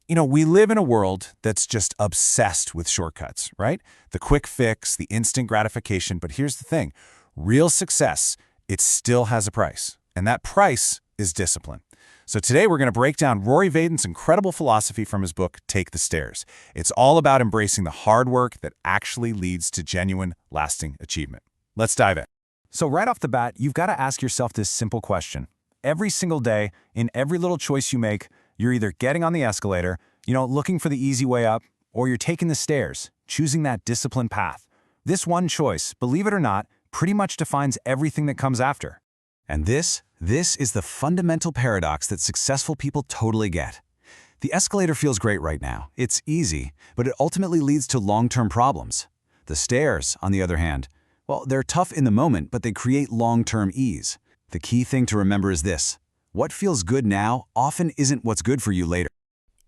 We live in a world that's just obsessed with shortcuts, right? The quick fix, the instant gratification. But here's the thing. Real success, it still has a price. And that price is discipline. So today we're going to break down Rory Vaden's incredible philosophy from his book, Take the Stairs. It's all about embracing the hard work that actually leads to genuine, lasting achievement. Let's dive in. So right off the bat, you've got to ask yourself this simple question. Every single day, in every little choice you make, you're either getting on the escalator, looking for the easy way up, or you're taking the stairs, choosing that disciplined path. This one choice, believe it or not, pretty much defines everything that comes after. And this is the fundamental paradox that successful people totally get. The escalator feels great right now. It's easy, but it ultimately leads to long-term problems. The stairs, on the other hand, well, they're tough in the moment, but they create long-term ease. The key thing to remember is this. What feels good now often isn't what's good for you later.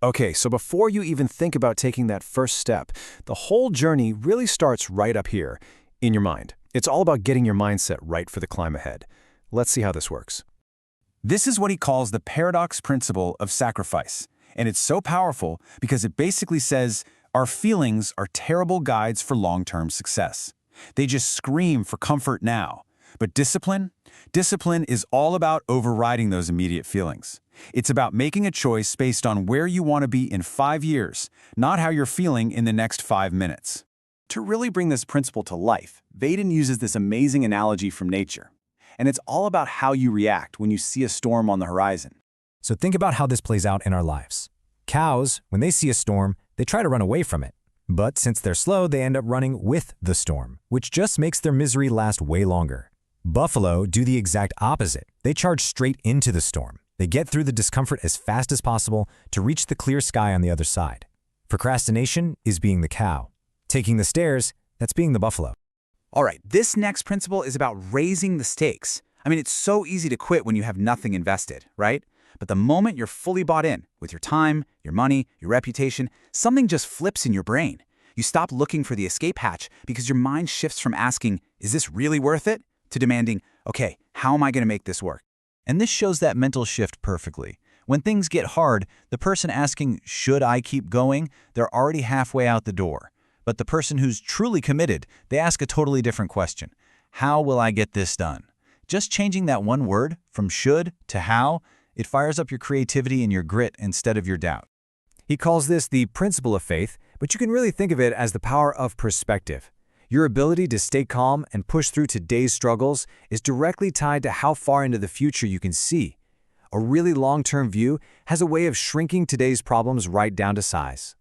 Okay, so before you even think about taking that first step, the whole journey really starts right up here, in your mind. It's all about getting your mindset right for the climb ahead. Let's see how this works. This is what he calls the paradox principle of sacrifice. And it's so powerful because it basically says our feelings are terrible guides for long-term success. They just scream for comfort now. But discipline is all about overriding those immediate feelings. It's about making a choice based on where you want to be in 5 years, not how you're feeling in the next 5 minutes. To really bring this principle to life, Vaden uses this amazing analogy from nature. And it's all about how you react when you see a storm on the horizon. So think about how this plays out in our lives. Cows, when they see a storm, they try to run away from it. But since they're slow, they end up running with the storm, which just makes their misery last way longer. Buffalo do the exact opposite. They charge straight into the storm. They get through the discomfort as fast as possible to reach the clear sky on the other side. Procrastination is being the cow. Taking the stairs, that's being the buffalo. All right, this next principle is about raising the stakes. It's so easy to quit when you have nothing invested, right? But the moment you're fully bought in, with your time, your money, your reputation, something just flips in your brain. You stop looking for the escape hatch because your mind shifts from asking, is this really worth it? To demanding, okay, how am I going to make this work? And this shows that mental shift perfectly. When things get hard, the person asking, should I keep going? They're already halfway out the door. But the person who's truly committed, they ask a totally different question. How will I get this done? Just changing that one word from should to how, it fires up your creativity and your grit instead of your doubt. He calls this the principle of faith, but you can really think of it as the power of perspective. Your ability to stay calm and push through today's struggles is directly tied to how far into the future you can see. A really long-term view has a way of shrinking today's problems right down to size.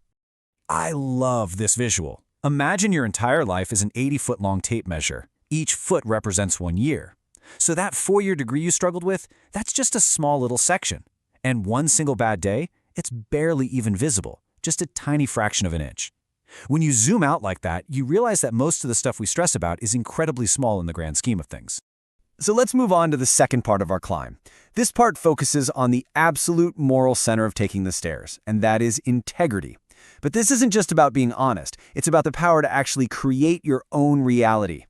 I love this visual. Imagine your entire life is an 80-foot-long tape measure. Each foot represents 1 year. So that 4-year degree you struggled with, that's just a small little section. And one single bad day, it's barely even visible, just a tiny fraction of an inch. When you zoom out like that, you realize that most of the stuff we stress about is incredibly small in the grand scheme of things. So let's move on to the second part of our climb. This part focuses on the absolute moral center of taking the stairs, and that is integrity. But this isn't just about being honest. It's about the power to actually create your own reality.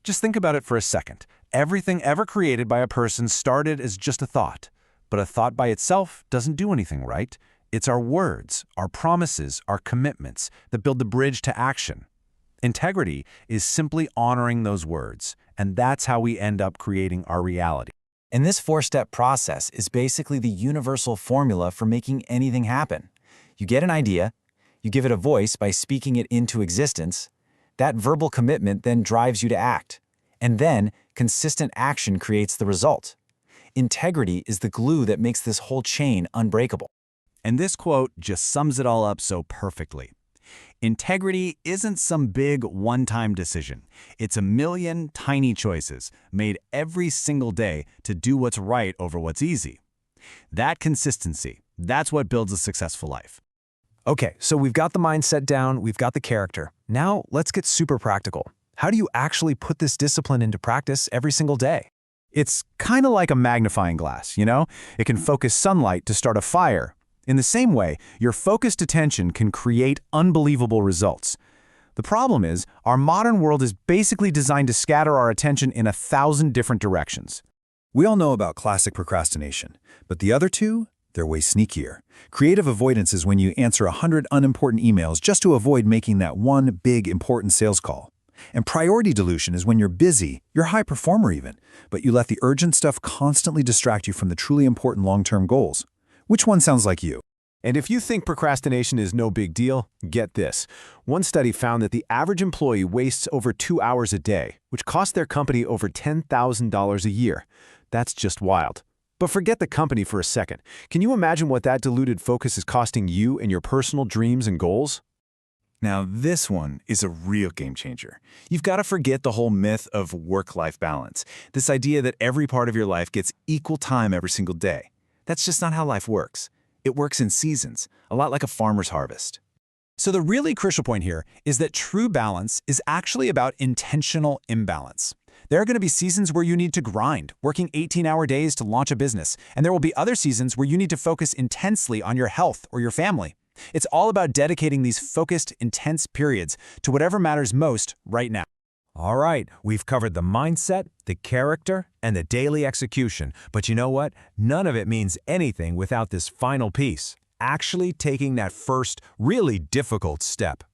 Just think about it for a second. Everything ever created by a person started as just a thought. But a thought by itself doesn't do anything, right? It's our words, our promises, our commitments that build the bridge to action. Integrity is simply honoring those words, and that's how we end up creating our reality. And this 4-step process is basically the universal formula for making anything happen. You get an idea, you give it a voice by speaking it into existence. That verbal commitment then drives you to act. And then, consistent action creates the result. Integrity is the glue that makes this whole chain unbreakable. And this quote just sums it all up so perfectly. Integrity isn't some big one-time decision. It's a million tiny choices made every single day to do what's right over what's easy. That consistency, that's what builds a successful life. Okay, so we've got the mindset down, we've got the character. Now let's get super practical. How do you actually put this discipline into practice every single day? It's kind of like a magnifying glass, It can focus sunlight to start a fire. In the same way, your focused attention can create unbelievable results. The problem is, our modern world is basically designed to scatter our attention in 1,000 different directions. We all know about classic procrastination, but the other two, They're way sneakier. Creative avoidance is when you answer 100 unimportant emails just to avoid making that one big important sales call. And priority dilution is when you're busy, you're a high performer even, but you let the urgent stuff constantly distract you from the truly important long-term goals. Which one sounds like you? And if you think procrastination is no big deal, get this. One study found that the average employee wastes over 2 hours a day, which costs their company over $10,000 a year. That's just wild. But forget the company for a second. Can you imagine what that diluted focus is costing you and your personal dreams and goals? Now, this one is a real game changer. You've got to forget the whole myth of work-life balance, this idea that every part of your life gets equal time every single day. That's just not how life works. It works in seasons, a lot like a farmer's harvest. So the really crucial point here is that true balance is actually about intentional imbalance. There are going to be seasons where you need to grind, working 18-hour days to launch a business, and there will be other seasons where you need to focus intensely on your health or your family. It's all about dedicating these focused, intense periods to whatever matters most right now. All right, we've covered the mindset, the character, and the daily execution. But you know what? None of it means anything without this final piece, actually taking that first, really difficult step.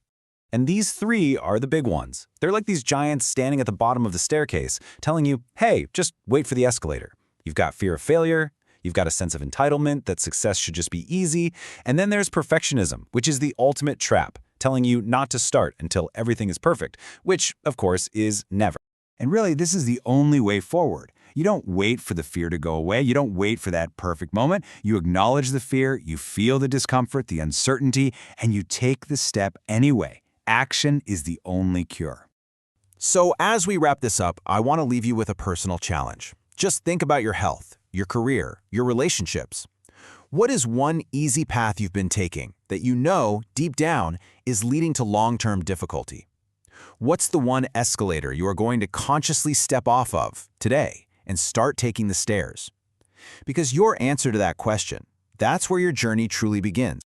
And these three are the big ones. They're like these giants standing at the bottom of the staircase, telling you, hey, just wait for the escalator. You've got fear of failure, you've got a sense of entitlement that success should just be easy, and then there's perfectionism, which is the ultimate trap, telling you not to start until everything is perfect, which, of course, is never. And really, this is the only way forward. You don't wait for the fear to go away. You don't wait for that perfect moment. You acknowledge the fear, you feel the discomfort, the uncertainty, and you take the step anyway. Action is the only cure. So as we wrap this up, I want to leave you with a personal challenge. Just think about your health, your career, your relationships. What is one easy path you've been taking that you know, deep down, is leading to long-term difficulty? What's the one escalator you are going to consciously step off of today and start taking the stairs? Because your answer to that question, that's where your journey truly begins.